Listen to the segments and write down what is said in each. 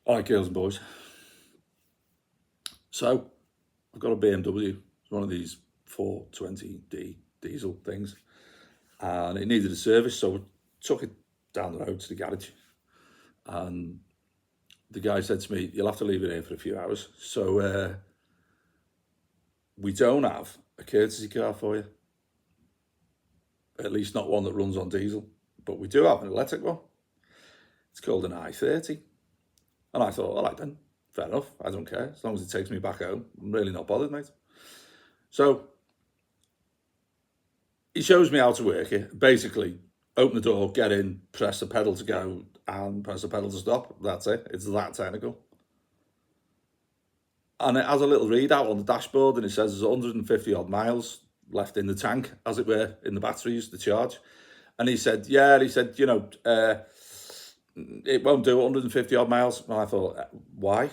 All right, girls and boys. So I've got a BMW. It's one of these 420D diesel things, and it needed a service. So I took it down the road to the garage, and the guy said to me, "You'll have to leave it here for a few hours." So we don't have a courtesy car for you, at least not one that runs on diesel, but we do have an electric one. It's called an i30. And I thought, all right then, fair enough, I don't care. As long as it takes me back home, I'm really not bothered, mate. So he shows me how to work it. Basically, open the door, get in, press the pedal to go, and press the pedal to stop. That's it. It's that technical. And it has a little readout on the dashboard, and it says there's 150 odd miles left in the tank, as it were, in the batteries, the charge. And he said, it won't do 150 odd miles. And I thought, why?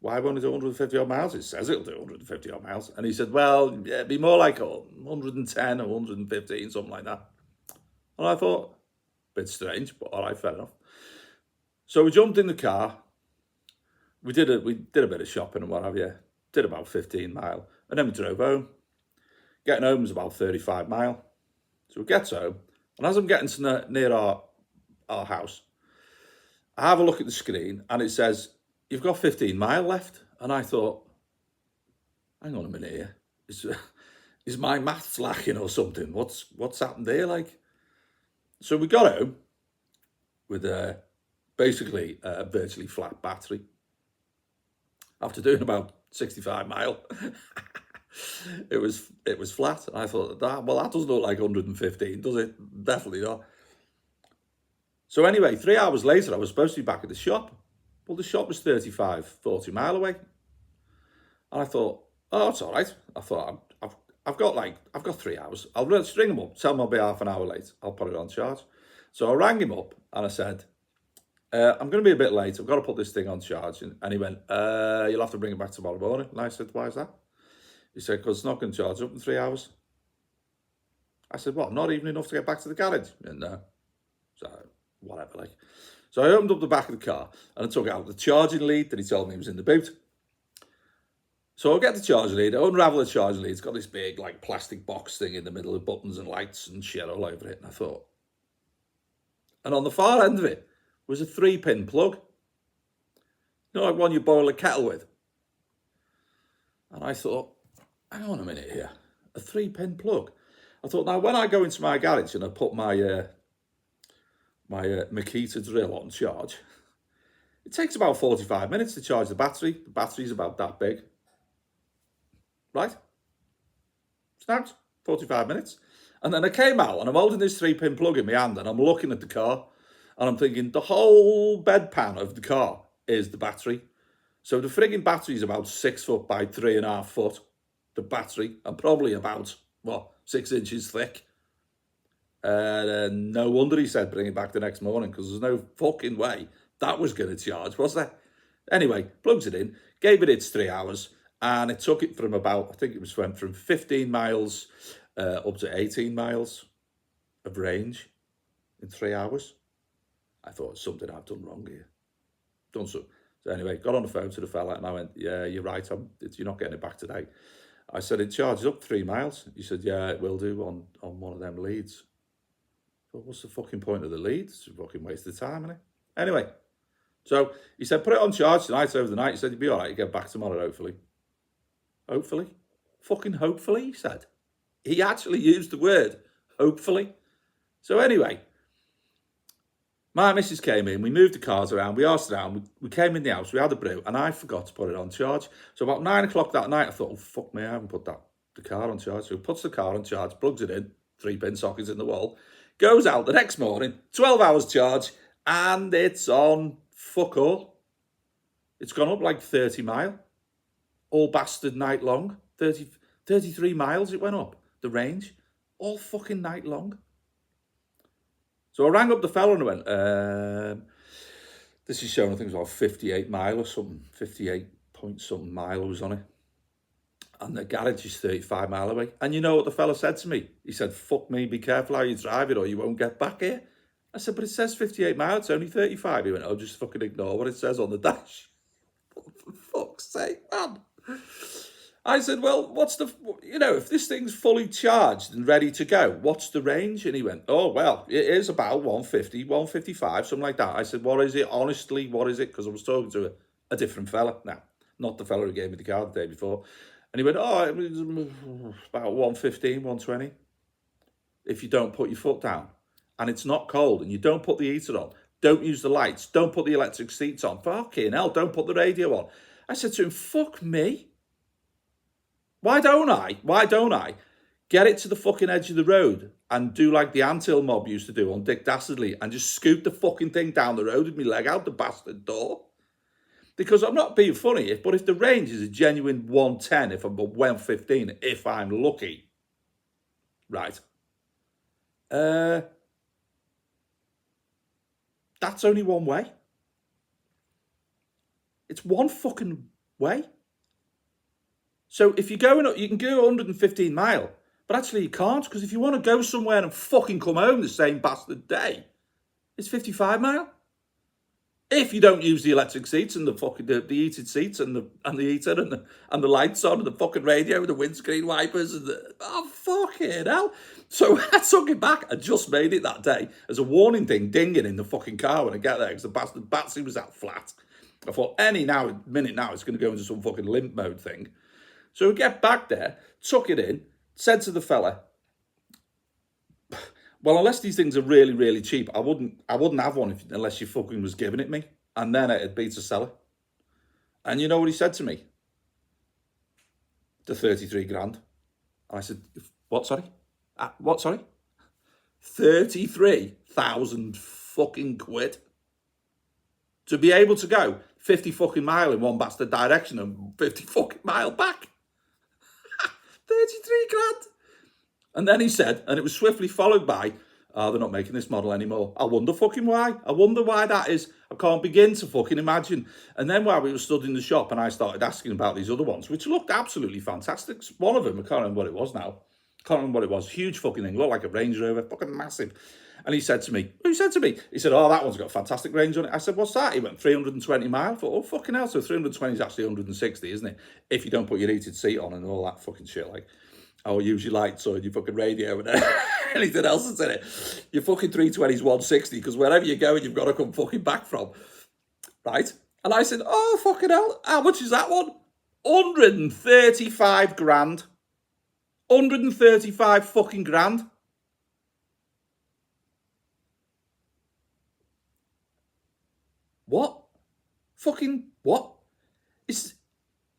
Why won't it do 150 odd miles? It says it'll do 150 odd miles. And he said, well, yeah, it'd be more like 110 or 115, something like that. And I thought, bit strange, but all right, fair enough. So we jumped in the car. We did a bit of shopping and what have you. Did about 15 mile. And then we drove home. Getting home was about 35 mile. So we get home. And as I'm getting to near our house, I have a look at the screen and it says, you've got 15 mile left. And I thought, hang on a minute here. Is my maths lacking or something? What's happened there? Like, so we got home with basically a virtually flat battery. After doing about 65 mile, it was flat. And I thought, that doesn't look like 115, does it? Definitely not. So anyway, 3 hours later, I was supposed to be back at the shop. Well, the shop was 35, 40 mile away. And I thought, oh, it's all right. I thought, I've got 3 hours. I'll just ring him up, tell him I'll be half an hour late. I'll put it on charge. So I rang him up and I said, I'm going to be a bit late. I've got to put this thing on charge. And he went, you'll have to bring it back tomorrow morning. And I said, why is that? He said, because it's not going to charge up in 3 hours. I said, what, not even enough to get back to the garage? And no. So whatever, like. So I opened up the back of the car and I took out the charging lead that he told me was in the boot. So I'll get the charging lead, I unravel the charging lead. It's got this big like plastic box thing in the middle of buttons and lights and shit all over it. And I thought, and on the far end of it was a 3-pin plug. You know, like one you boil a kettle with. And I thought, hang on a minute here, a 3-pin plug. I thought, now when I go into my garage and I put my Makita drill on charge, it takes about 45 minutes to charge the battery. The battery's about that big. Right? Snapped. 45 minutes. And then I came out and I'm holding this 3-pin plug in my hand and I'm looking at the car and I'm thinking the whole bedpan of the car is the battery. So the frigging battery is about 6 foot by 3.5 foot. The battery, and probably about, 6 inches thick. No wonder he said bring it back the next morning, because there's no fucking way that was going to charge, was there? Anyway, plugs it in, gave it its 3 hours, and it took it from about, I think it went from 15 miles up to 18 miles of range in 3 hours. I thought, something I've done wrong here. So anyway, got on the phone to the fella and I went, yeah, you're right, you're not getting it back today. I said, it charges up 3 miles. He said, yeah, it will do on one of them leads. But what's the fucking point of the lead? It's a fucking waste of time, isn't it? Anyway, so he said, put it on charge tonight over the night. He said, you'll be all right, you get back tomorrow, hopefully. Hopefully? Fucking hopefully, he said. He actually used the word, hopefully. So anyway, my missus came in, we moved the cars around, we asked around, we came in the house, we had a brew, and I forgot to put it on charge. So about 9 o'clock that night, I thought, oh, fuck me, I haven't put the car on charge. So he puts the car on charge, plugs it in, 3-pin sockets in the wall, goes out the next morning, 12 hours charge, and it's on fuck all. It's gone up like 30 mile, all bastard night long. 33 miles it went up, the range, all fucking night long. So I rang up the fella and I went, this is showing, I think it was about 58 mile or something, 58 point something mile was on it. And the garage is 35 mile away. And you know what the fella said to me? He said, fuck me, be careful how you drive it or you won't get back here. I said, but it says 58 miles, it's only 35. He went, oh, just fucking ignore what it says on the dash. For fuck's sake, man. I said, well, what's the, if this thing's fully charged and ready to go, what's the range? And he went, oh, well, it is about 150, 155, something like that. I said, what is it? Honestly, what is it? Because I was talking to a different fella now, not the fella who gave me the car the day before. And he went, oh, it was about 115, 120. If you don't put your foot down and it's not cold and you don't put the heater on, don't use the lights, don't put the electric seats on, fucking hell, don't put the radio on. I said to him, fuck me. Why don't I get it to the fucking edge of the road and do like the Anthill mob used to do on Dick Dastardly and just scoot the fucking thing down the road with my leg out the bastard door? Because I'm not being funny, but if the range is a genuine 110, if I'm 115, if I'm lucky, right, that's only one way. It's one fucking way. So if you're going up, you can go 115 mile, but actually you can't, because if you want to go somewhere and fucking come home the same bastard day, it's 55 mile. If you don't use the electric seats and the fucking the heated seats and the heater and the lights on and the fucking radio and the windscreen wipers and fucking hell. So I took it back. I just made it that day as a warning thing dinging in the fucking car when I get there because the bastard battery was out flat. I thought minute now it's going to go into some fucking limp mode thing. So we get back there, took it in, said to the fella, well, unless these things are really, really cheap, I wouldn't have one unless you fucking was giving it me. And then it'd be to sell it. And you know what he said to me? The 33 grand. And I said, what, sorry? What, sorry? 33,000 fucking quid. To be able to go 50 fucking mile in one bastard direction and 50 fucking mile back. 33 grand. And then he said, and it was swiftly followed by, they're not making this model anymore. I wonder fucking why. I wonder why that is. I can't begin to fucking imagine. And then while we were stood in the shop and I started asking about these other ones, which looked absolutely fantastic. One of them, I can't remember what it was now. Can't remember what it was. Huge fucking thing. Looked like a Range Rover. Fucking massive. And he said to me, he said, oh, that one's got a fantastic range on it. I said, what's that? He went 320 mile. I thought, oh, fucking hell. So 320 is actually 160, isn't it? If you don't put your heated seat on and all that fucking shit, like, oh, use your lights or your fucking radio and anything else that's in it. Your fucking 320 is 160 because wherever you're going, you've got to come fucking back from. Right? And I said, oh, fucking hell. How much is that one? 135 grand. 135 fucking grand. What? Fucking what? Is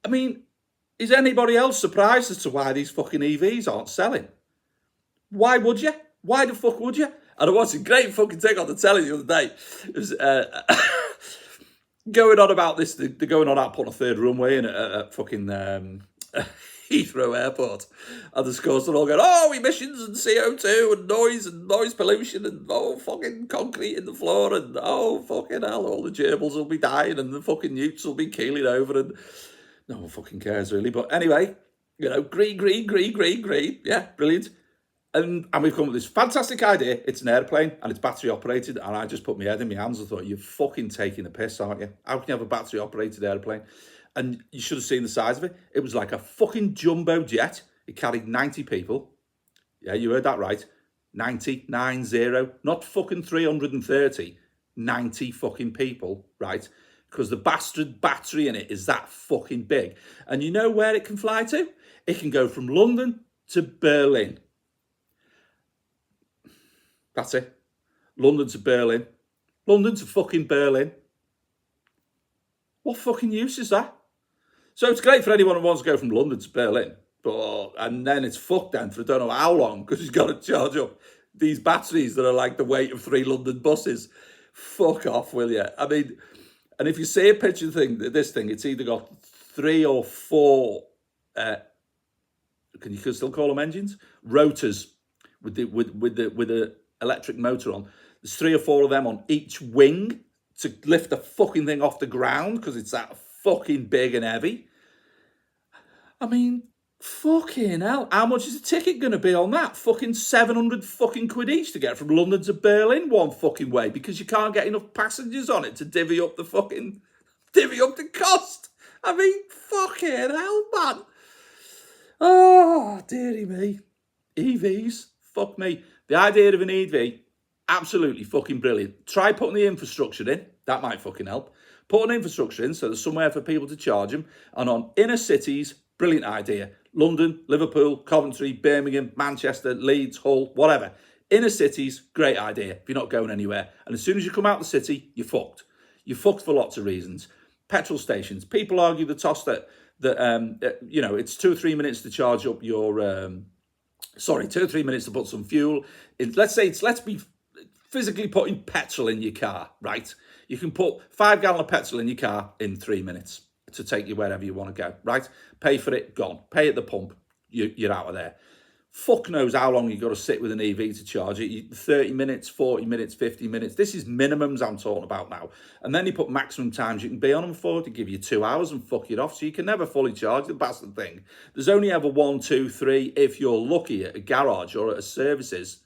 anybody else surprised as to why these fucking EVs aren't selling? Why would you? Why the fuck would you? And I watched a great fucking thing on the telly the other day. It was going on about this. They're going on out putting a third runway in at fucking Heathrow Airport. And the scores are all going, oh, emissions and CO2 and noise pollution and fucking concrete in the floor and fucking hell, all the gerbils will be dying and the fucking newts will be keeling over and no one fucking cares really. But anyway, green. Yeah, brilliant. And we've come up with this fantastic idea. It's an airplane and it's battery operated. And I just put my head in my hands and thought, you're fucking taking a piss, aren't you? How can you have a battery operated airplane? And you should have seen the size of it. It was like a fucking jumbo jet. It carried 90 people. Yeah, you heard that right. 90, not fucking 330. 90 fucking people, right? Because the bastard battery in it is that fucking big. And you know where it can fly to? It can go from London to Berlin. That's it. London to Berlin. London to fucking Berlin. What fucking use is that? So it's great for anyone who wants to go from London to Berlin. And then it's fucked then for I don't know how long because you've got to charge up these batteries that are like the weight of 3 London buses. Fuck off, will you? I mean, and if you see a picture of this thing, it's either got 3 or 4, can you still call them engines? Rotors with the electric motor on. There's 3 or 4 of them on each wing to lift the fucking thing off the ground because it's that fucking big and heavy. I mean, Fucking hell. How much is the ticket going to be on that? Fucking 700 fucking quid each to get from London to Berlin one fucking way because you can't get enough passengers on it to divvy up the cost. I mean, fucking hell, man. Oh, dearie me. EVs, fuck me. The idea of an EV, absolutely fucking brilliant. Try putting the infrastructure in. That might fucking help. Put an infrastructure in so there's somewhere for people to charge them. And on inner cities, brilliant idea. London, Liverpool, Coventry, Birmingham, Manchester, Leeds, Hull, whatever. Inner cities, great idea if you're not going anywhere. And as soon as you come out the city, you're fucked. You're fucked for lots of reasons. Petrol stations. People argue the toss that it's 2 or 3 minutes to charge up your 2 or 3 minutes to put some fuel. Let's be physically putting petrol in your car, right? You can put 5 gallon of petrol in your car in 3 minutes to take you wherever you want to go, right? Pay for it, gone. Pay at the pump, you're out of there. Fuck knows how long you've got to sit with an EV to charge it. 30 minutes, 40 minutes, 50 minutes. This is minimums I'm talking about now. And then you put maximum times you can be on them for to give you 2 hours and fuck it off. So you can never fully charge the bastard thing. There's only ever 1, 2, 3 if you're lucky at a garage or at a services.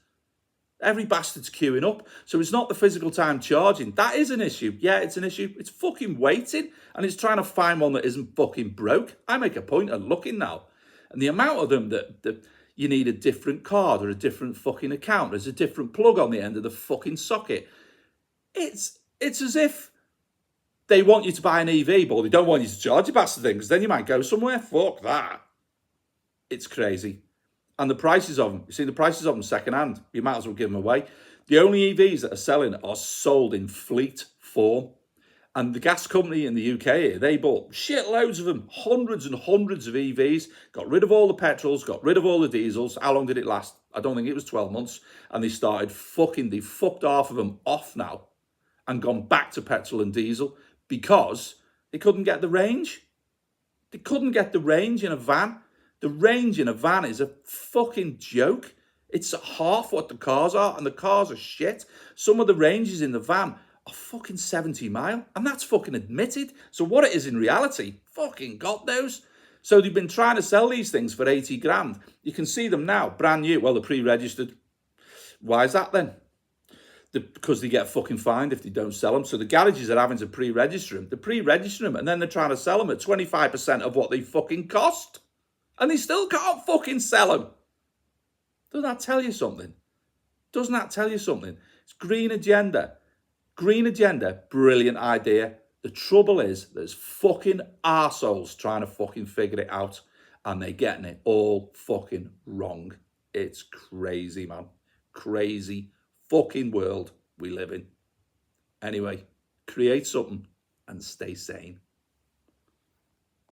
Every bastard's queuing up. So it's not the physical time charging. That is an issue. Yeah, it's an issue. It's fucking waiting. And it's trying to find one that isn't fucking broke. I make a point of looking now. And the amount of them that you need a different card or a different fucking account. There's a different plug on the end of the fucking socket. It's as if they want you to buy an EV, but they don't want you to charge the bastard thing because then you might go somewhere. Fuck that. It's crazy. And the prices of them, you see the prices of them secondhand, you might as well give them away. The only EVs that are selling are sold in fleet form. And the gas company in the UK here, they bought shitloads of them, hundreds and hundreds of EVs, got rid of all the petrols, got rid of all the diesels. How long did it last? I don't think it was 12 months. And they fucked half of them off now and gone back to petrol and diesel because they couldn't get the range. They couldn't get the range in a van. The range in a van is a fucking joke. It's half what the cars are, and the cars are shit. Some of the ranges in the van are fucking 70 mile, and that's fucking admitted. So what it is in reality, fucking God knows. So they've been trying to sell these things for 80 grand. You can see them now, brand new. Well, they're pre-registered. Why is that then? Because they get fucking fined if they don't sell them. So the garages are having to pre-register them. They're pre-registering them, and then they're trying to sell them at 25% of what they fucking cost. And they still can't fucking sell them. Doesn't that tell you something? Doesn't that tell you something? It's green agenda. Green agenda, brilliant idea. The trouble is there's fucking arseholes trying to fucking figure it out. And they're getting it all fucking wrong. It's crazy, man. Crazy fucking world we live in. Anyway, create something and stay sane.